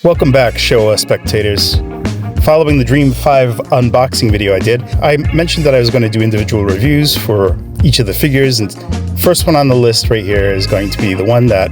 Welcome back, Showa spectators. Following the Dream 5 unboxing video I did, I mentioned that I was going to do individual reviews for each of the figures, and first one on the list right here is going to be the one that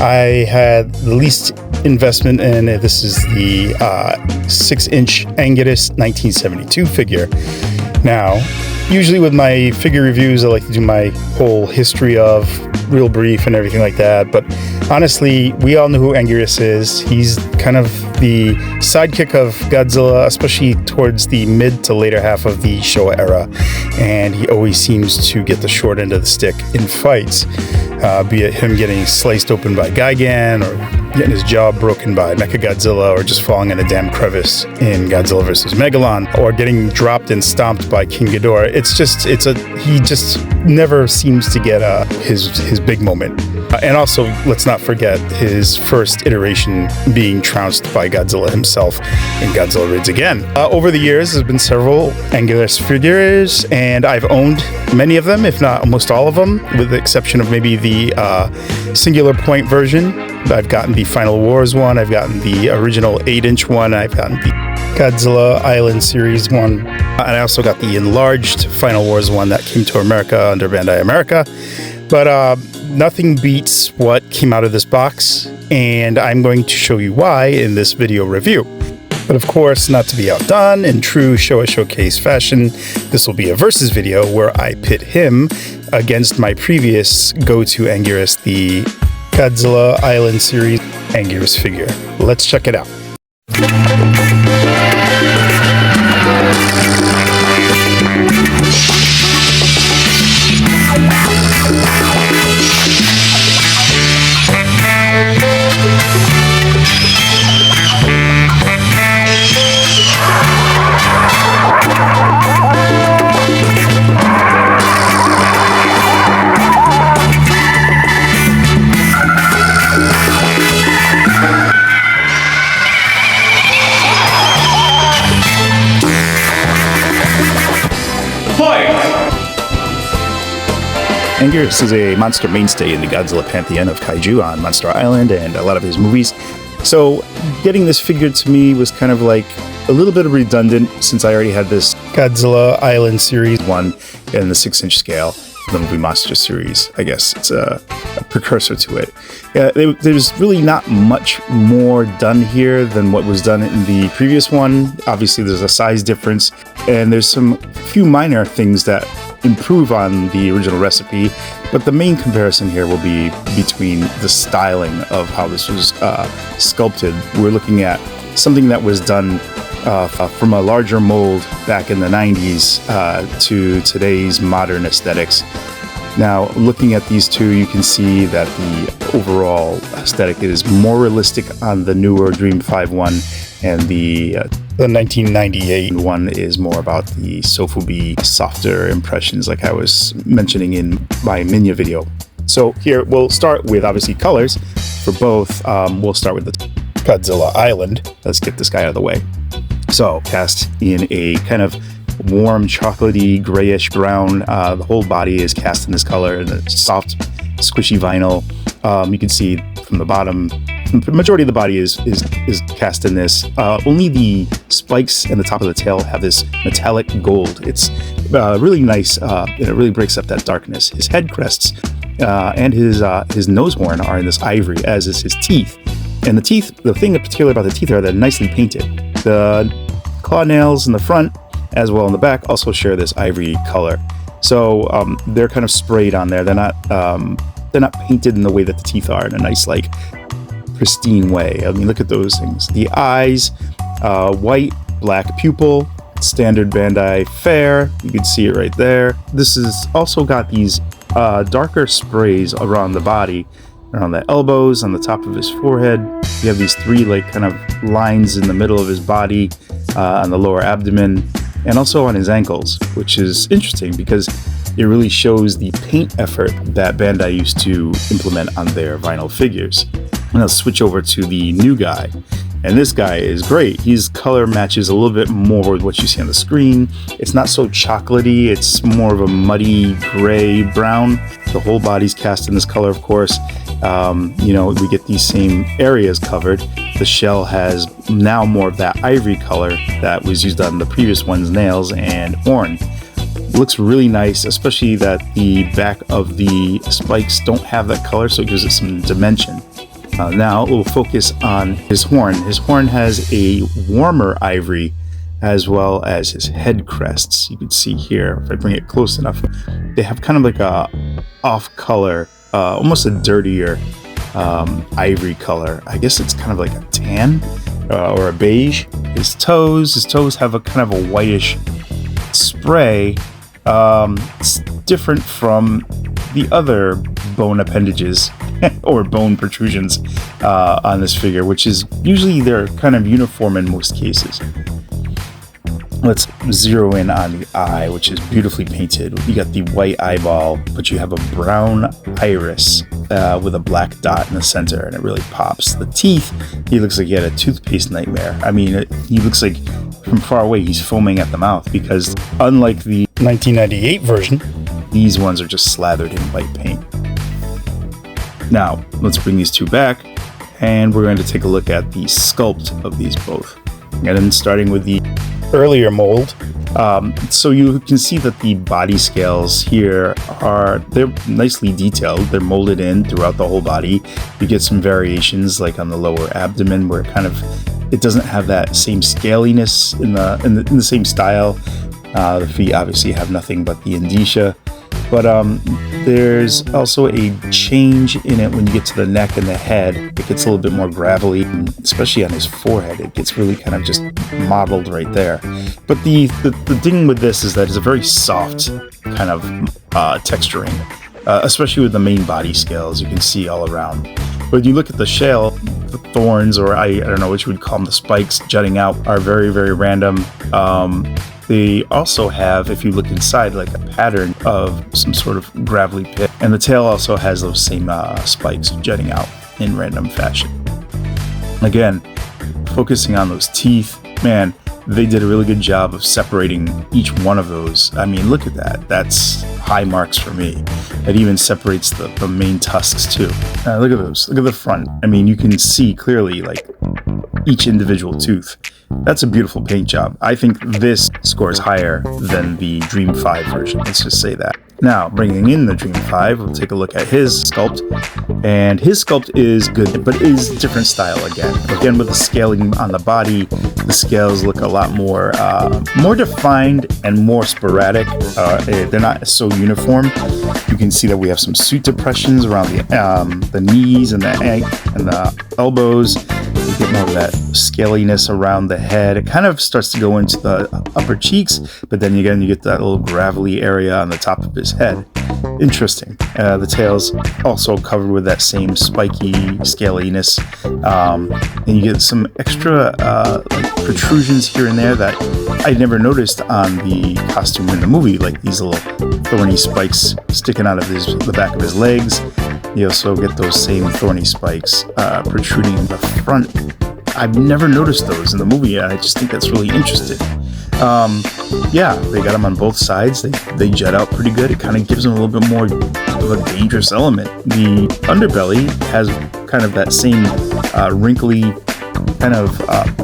I had the least investment in. This is the 6-inch Anguirus 1972 figure. Now, usually with my figure reviews, I like to do my whole history of, real brief and everything like that, but honestly, we all know who Anguirus is. He's kind of the sidekick of Godzilla, especially towards the mid to later half of the Showa era, and he always seems to get the short end of the stick in fights, be it him getting sliced open by Gigan, or getting his jaw broken by Mechagodzilla, or just falling in a damn crevice in Godzilla vs. Megalon, or getting dropped and stomped by King Ghidorah. He just never seems to get his big moment. And also, let's not forget his first iteration being trounced by Godzilla himself in Godzilla Rids Again. Over the years, there's been several Anguirus figures, and I've owned many of them, if not almost all of them, with the exception of maybe the Singular Point version. I've gotten the Final Wars one, I've gotten the original 8-inch one, I've gotten the Godzilla Island series one, and I also got the enlarged Final Wars one that came to America under Bandai America. But nothing beats what came out of this box, and I'm going to show you why in this video review. But of course, not to be outdone, in true Showa Showcase fashion, this will be a versus video where I pit him against my previous go-to Anguirus, the Godzilla Island series Anguirus figure. Let's check it out. Anguirus is a monster mainstay in the Godzilla pantheon of kaiju on Monster Island and a lot of his movies. So getting this figure to me was kind of like a little bit redundant, since I already had this Godzilla Island series one in the 6-inch scale, the movie monster series. I guess it's a precursor to it. There's really not much more done here than what was done in the previous one. Obviously, there's a size difference, and there's some few minor things that improve on the original recipe, but the main comparison here will be between the styling of how this was sculpted. We're looking at something that was done from a larger mold back in the 90s to today's modern aesthetics. Now, looking at these two, you can see that the overall aesthetic is more realistic on the newer Dream 5 one, and the 1998 one is more about the Sofubi softer impressions, like I was mentioning in my Minya video. So here, we'll start with, obviously, colors for both. We'll start with the Godzilla Island. Let's get this guy out of the way. So, cast in a kind of warm, chocolatey, grayish brown. The whole body is cast in this color, and the soft, squishy vinyl. You can see from the bottom, the majority of the body is cast in this. Only the spikes and the top of the tail have this metallic gold. It's really nice, and it really breaks up that darkness. His head crests and his nose horn are in this ivory, as is his teeth. And the teeth, the thing particular about the teeth are they're nicely painted. The claw nails in the front, as well in the back, also share this ivory color. So they're kind of sprayed on there. They're not painted in the way that the teeth are, in a nice, like, pristine way. I mean, look at those things. The eyes, white, black pupil, standard Bandai fare. You can see it right there. This has also got these darker sprays around the body, around the elbows, on the top of his forehead. You have these three, like, kind of lines in the middle of his body, on the lower abdomen, and also on his ankles, which is interesting because it really shows the paint effort that Bandai used to implement on their vinyl figures. And I'll switch over to the new guy. And this guy is great. His color matches a little bit more with what you see on the screen. It's not so chocolatey. It's more of a muddy gray brown. The whole body's cast in this color, of course. We get these same areas covered. The shell has now more of that ivory color that was used on the previous one's nails and horn. Looks really nice, especially that the back of the spikes don't have that color, so it gives it some dimension. Now we'll focus on his horn. His horn has a warmer ivory as well as his head crests. You can see here, if I bring it close enough, they have kind of like a off color, almost a dirtier ivory color. I guess it's kind of like a tan or a beige. His toes have a kind of a whitish spray. It's different from the other bone appendages or bone protrusions on this figure, which is usually they're kind of uniform in most cases. Let's zero in on the eye, which is beautifully painted. You got the white eyeball, but you have a brown iris with a black dot in the center, and it really pops. The teeth, he looks like he had a toothpaste nightmare. I mean, he looks like from far away he's foaming at the mouth, because unlike the 1998 version, these ones are just slathered in white paint. Now, let's bring these two back, and we're going to take a look at the sculpt of these both. And then starting with the earlier mold, so you can see that the body scales here they're nicely detailed. They're molded in throughout the whole body. You get some variations like on the lower abdomen where it doesn't have that same scaliness in the same style. The feet obviously have nothing but the indicia, but there's also a change in it when you get to the neck and the head. It gets a little bit more gravelly, especially on his forehead. It gets really kind of just modeled right there. But the thing with this is that it's a very soft kind of texturing, especially with the main body scales you can see all around. But you look at the shell, the thorns, or I don't know what you would call them, the spikes jutting out are very, very random. They also have, if you look inside, like a pattern of some sort of gravelly pit. And the tail also has those same spikes jutting out in random fashion. Again, focusing on those teeth, man, they did a really good job of separating each one of those. I mean, look at that. That's high marks for me. It even separates the main tusks too. Look at those. Look at the front. I mean, you can see clearly like each individual tooth. That's a beautiful paint job. I think this scores higher than the Dream 5 version. Let's just say that. Now, bringing in the Dream 5, we'll take a look at his sculpt. And his sculpt is good, but is different style again. Again, with the scaling on the body, the scales look a lot more defined and more sporadic. They're not so uniform. You can see that we have some suit depressions around the knees and the elbows. You get more of that scaliness around the head. It kind of starts to go into the upper cheeks, but then again, you get that little gravelly area on the top of his head. Interesting. The tail's also covered with that same spiky scaliness. And you get some extra like protrusions here and there that I never noticed on the costume in the movie, like these little thorny spikes sticking out of the back of his legs. You also get those same thorny spikes protruding in the front. I've never noticed those in the movie, and I just think that's really interesting. Yeah, they got them on both sides. They jet out pretty good. It kind of gives them a little bit more of a dangerous element. The underbelly has kind of that same wrinkly kind of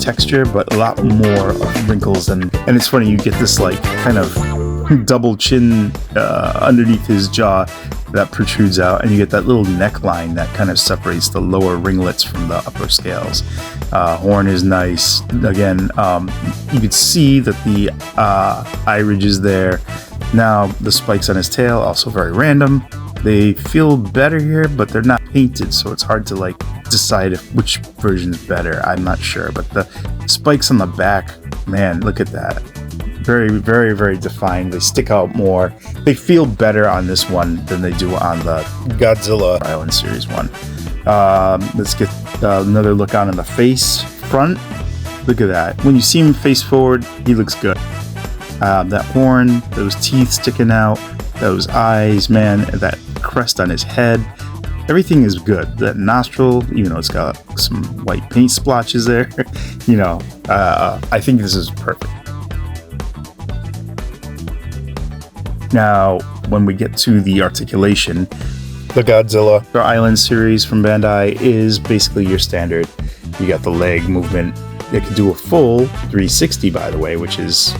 texture, but a lot more of wrinkles. And it's funny, you get this like kind of double chin underneath his jaw that protrudes out, and you get that little neckline that kind of separates the lower ringlets from the upper scales. Horn is nice. Again, you could see that the eye ridge is there. Now, the spikes on his tail, also very random. They feel better here, but they're not painted, so it's hard to like decide which version is better. I'm not sure, but the spikes on the back, man, look at that. Very, very, very defined. They stick out more. They feel better on this one than they do on the Godzilla Island Series one. Let's get another look on in the face front. Look at that. When you see him face forward, he looks good. That horn, those teeth sticking out, those eyes, man, that crest on his head. everything is good. That nostril, it's got some white paint splotches there. I think this is perfect. Now, when we get to the articulation, the Godzilla Island series from Bandai is basically your standard. You got the leg movement. It can do a full 360, by the way, which is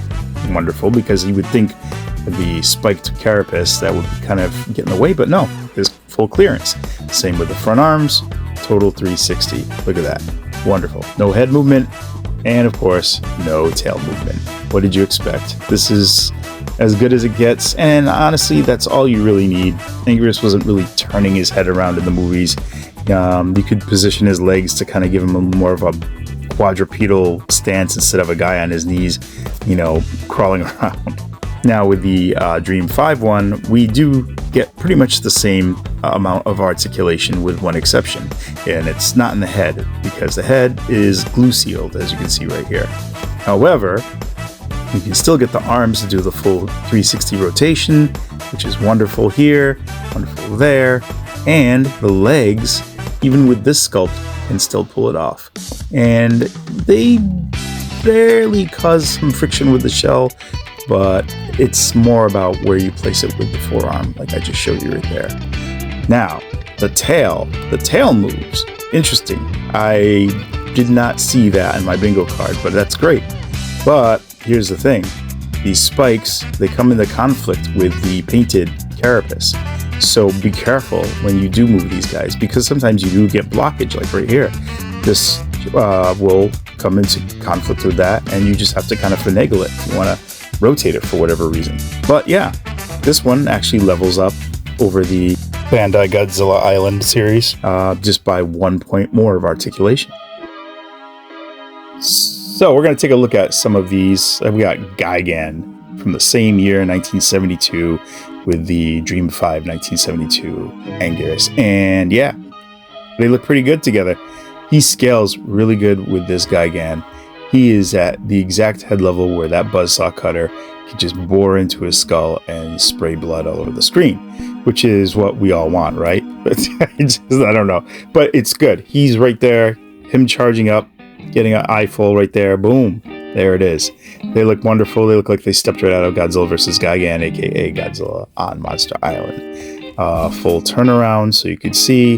wonderful because you would think the spiked carapace that would kind of get in the way, but no, there's full clearance. Same with the front arms, total 360. Look at that. Wonderful. No head movement, and of course, no tail movement. What did you expect? This is as good as it gets, and honestly, that's all you really need. Anguirus wasn't really turning his head around in the movies. You could position his legs to kind of give him more of a quadrupedal stance instead of a guy on his knees, crawling around. Now with the Dream 5 one, we do get pretty much the same amount of articulation with one exception, and it's not in the head because the head is glue sealed, as you can see right here. However, you can still get the arms to do the full 360 rotation, which is wonderful here, wonderful there, and the legs, even with this sculpt, can still pull it off. And they barely cause some friction with the shell, but it's more about where you place it with the forearm, like I just showed you right there. Now, the tail moves. Interesting. I did not see that in my bingo card, but that's great. But here's the thing. These spikes, they come into conflict with the painted carapace. So be careful when you do move these guys, because sometimes you do get blockage, like right here. This will come into conflict with that, and you just have to kind of finagle it. You want to rotate it for whatever reason. But yeah, this one actually levels up over the Bandai Godzilla Island series just by 1 point more of articulation. So we're going to take a look at some of these. We got Gigan from the same year, 1972, with the Dream 5 1972 Anguirus. And yeah, they look pretty good together. He scales really good with this Gigan. He is at the exact head level where that buzzsaw cutter could just bore into his skull and spray blood all over the screen, which is what we all want, right? But I don't know. But it's good. He's right there, him charging up, getting an eye full right there. Boom. There it is. They look wonderful. They look like they stepped right out of Godzilla vs. Gigan, aka Godzilla on Monster Island. Full turnaround so you could see.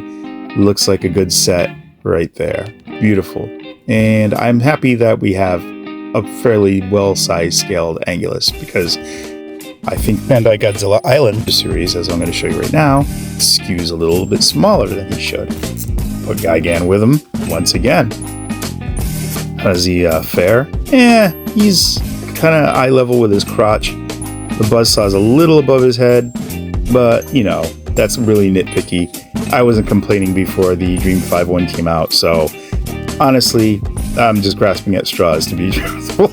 Looks like a good set right there. Beautiful. And I'm happy that we have a fairly well-sized scaled Angulas, because I think Bandai Godzilla Island series, as I'm going to show you right now, skews a little bit smaller than he should. Put Gigan with him once again. Does he fare? Yeah, he's kind of eye level with his crotch. The buzzsaw's a little above his head, but that's really nitpicky. I wasn't complaining before the Dream 5 one came out, so honestly, I'm just grasping at straws, to be truthful.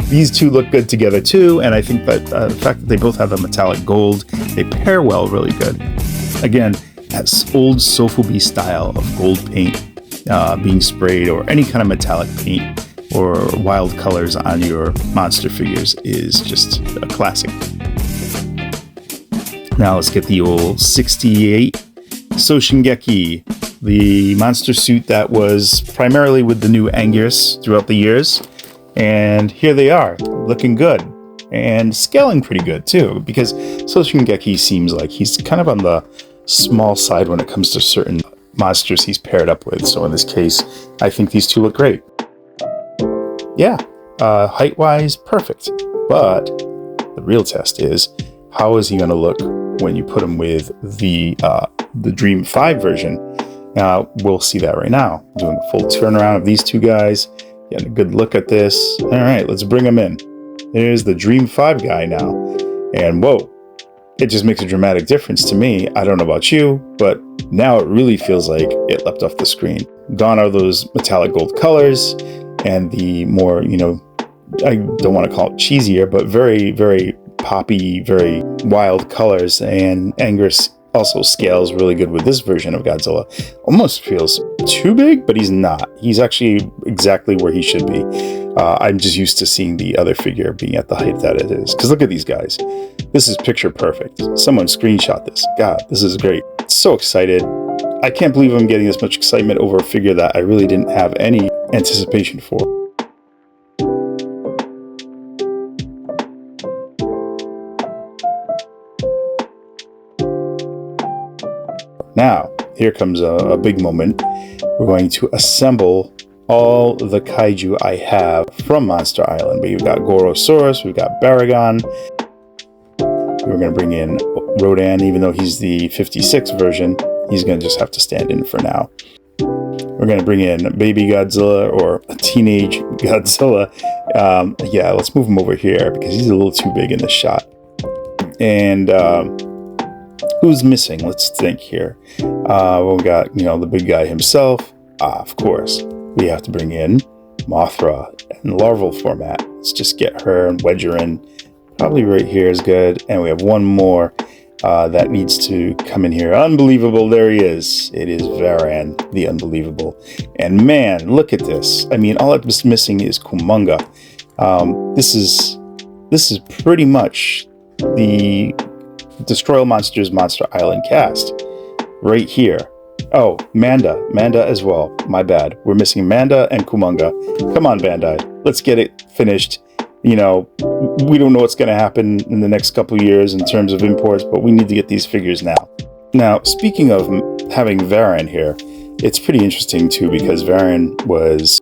These two look good together too, and I think that the fact that they both have the metallic gold, they pair well really good. Again, that old Sofubi style of gold paint being sprayed, or any kind of metallic paint or wild colors on your monster figures, is just a classic. Now let's get the old 68 Soshingeki, the monster suit that was primarily with the new Anguirus throughout the years. And here they are, looking good and scaling pretty good too, because Soshingeki seems like he's kind of on the small side when it comes to certain monsters he's paired up with. So in this case, I think these two look great. Yeah, height-wise, perfect. But the real test is, how is he going to look when you put him with the Dream 5 version? We'll see that right now. Doing a full turnaround of these two guys, getting a good look at this. All right, let's bring them in. There's the Dream 5 guy now. And whoa, it just makes a dramatic difference to me. I don't know about you, but now it really feels like it leapt off the screen. Gone are those metallic gold colors and the more, I don't want to call it cheesier, but very, very poppy, very wild colors. And Anguirus also scales really good with this version of Godzilla. Almost feels too big, but he's not. He's actually exactly where he should be. I'm just used to seeing the other figure being at the height that it is. Because look at these guys. This is picture perfect. Someone screenshot this. God, this is great. So excited. I can't believe I'm getting this much excitement over a figure that I really didn't have any anticipation for. Now, here comes a big moment. We're going to assemble all the kaiju I have from Monster Island. We've got Gorosaurus, we've got Baragon. We're going to bring in Rodan, even though he's the 56 version. He's going to just have to stand in for now. We're going to bring in Baby Godzilla, or a teenage Godzilla. Yeah, let's move him over here because he's a little too big in the shot. And who's missing? Let's think here. Well, we got, the big guy himself. Of course, we have to bring in Mothra in larval format. Let's just get her and wedge her in. Probably right here is good. And we have one more that needs to come in here. Unbelievable, there he is. It is Varan, the Unbelievable. And man, look at this. I mean, all that's missing is Kumonga. This is pretty much the Destroy All Monsters Monster Island cast right here. Oh, Manda as well. My bad. We're missing Manda and Kumonga. Come on, Bandai. Let's get it finished. We don't know what's going to happen in the next couple of years in terms of imports, but we need to get these figures now. Now, speaking of having Varan here, it's pretty interesting too, because Varan was,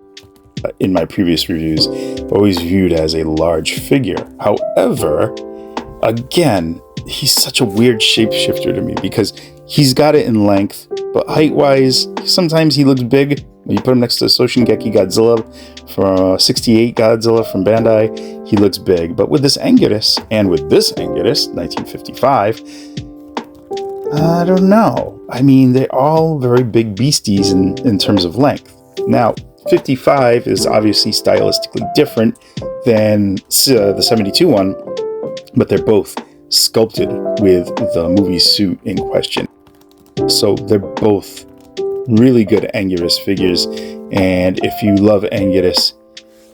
in my previous reviews, always viewed as a large figure. However, again, he's such a weird shapeshifter to me because he's got it in length, but height-wise, sometimes he looks big. When you put him next to Soshingeki Godzilla from 68 Godzilla from Bandai, he looks big. But with this Anguirus, and with this Anguirus, 1955, I don't know. I mean, they're all very big beasties in terms of length. Now, 55 is obviously stylistically different than the 72 one, but they're both sculpted with the movie suit in question. So they're both really good Anguirus figures, and if you love Anguirus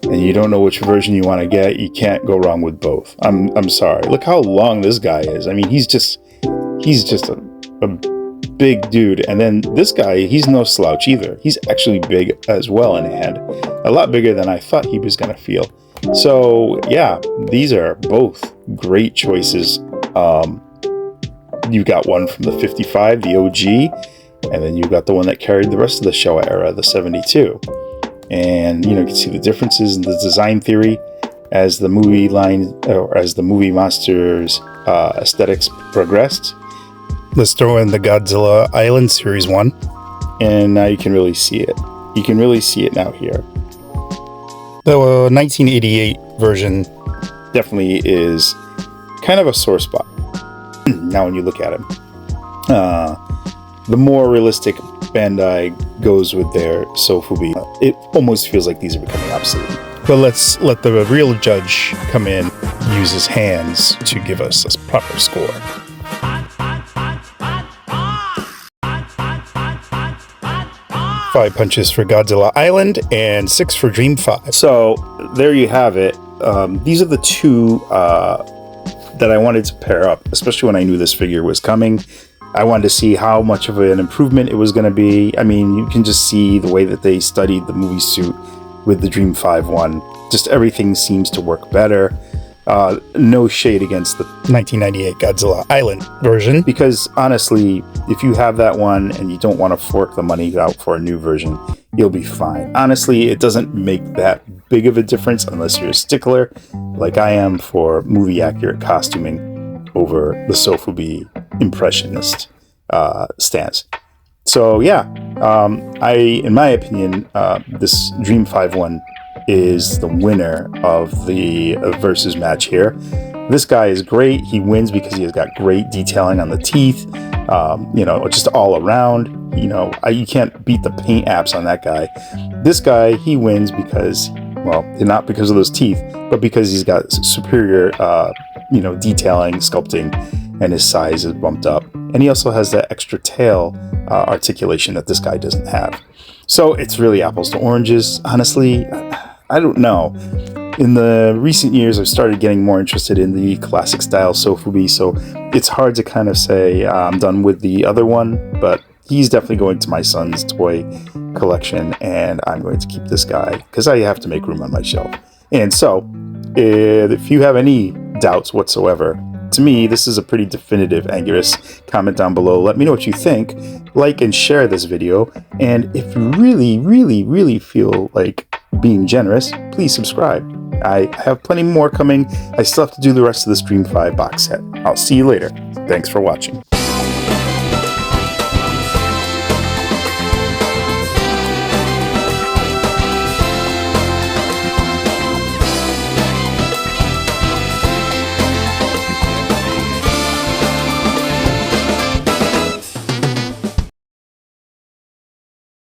and you don't know which version you want to get, you can't go wrong with both. I'm sorry. Look how long this guy is. I mean, he's just a big dude. And then this guy, he's no slouch either. He's actually big as well in hand. A lot bigger than I thought he was going to feel. So yeah, these are both great choices. You've got one from the 55, the OG, and then you've got the one that carried the rest of the Showa era, the 72. And you can see the differences in the design theory as the movie line, or as the movie monsters aesthetics progressed. Let's throw in the Godzilla Island Series 1, and now you can really see it. You can really see it now here. The 1988 version definitely is kind of a sore spot. Now when you look at him, the more realistic Bandai goes with their Sofubi, it almost feels like these are becoming obsolete. But let's let the real judge come in, use his hands to give us a proper score. Five punches for Godzilla Island and 6 for Dream 5. So there you have it. These are the two that I wanted to pair up, especially when I knew this figure was coming. I wanted to see how much of an improvement it was going to be. I mean, you can just see the way that they studied the movie suit with the Dream 5 one. Just everything seems to work better. No shade against the 1998 Godzilla Island version, because honestly, if you have that one and you don't want to fork the money out for a new version, you'll be fine. Honestly, it doesn't make that big of a difference unless you're a stickler, like I am, for movie accurate costuming over the Sofubi impressionist stance. So yeah, in my opinion, this Dream 5 one is the winner of the versus match here. This guy is great. He wins because he has got great detailing on the teeth, just all around. You can't beat the paint apps on that guy. This guy, he wins because, well, not because of those teeth, but because he's got superior, detailing, sculpting, and his size is bumped up. And he also has that extra tail articulation that this guy doesn't have. So it's really apples to oranges. Honestly, I don't know. In the recent years, I've started getting more interested in the classic style Sofubi, so it's hard to kind of say I'm done with the other one, but he's definitely going to my son's toy collection, and I'm going to keep this guy because I have to make room on my shelf. And so, if you have any doubts whatsoever, to me, this is a pretty definitive Anguirus. Comment down below. Let me know what you think. Like and share this video. And if you really, really, really feel like being generous, please subscribe. I have plenty more coming. I still have to do the rest of the Stream 5 box set. I'll see you later. Thanks for watching.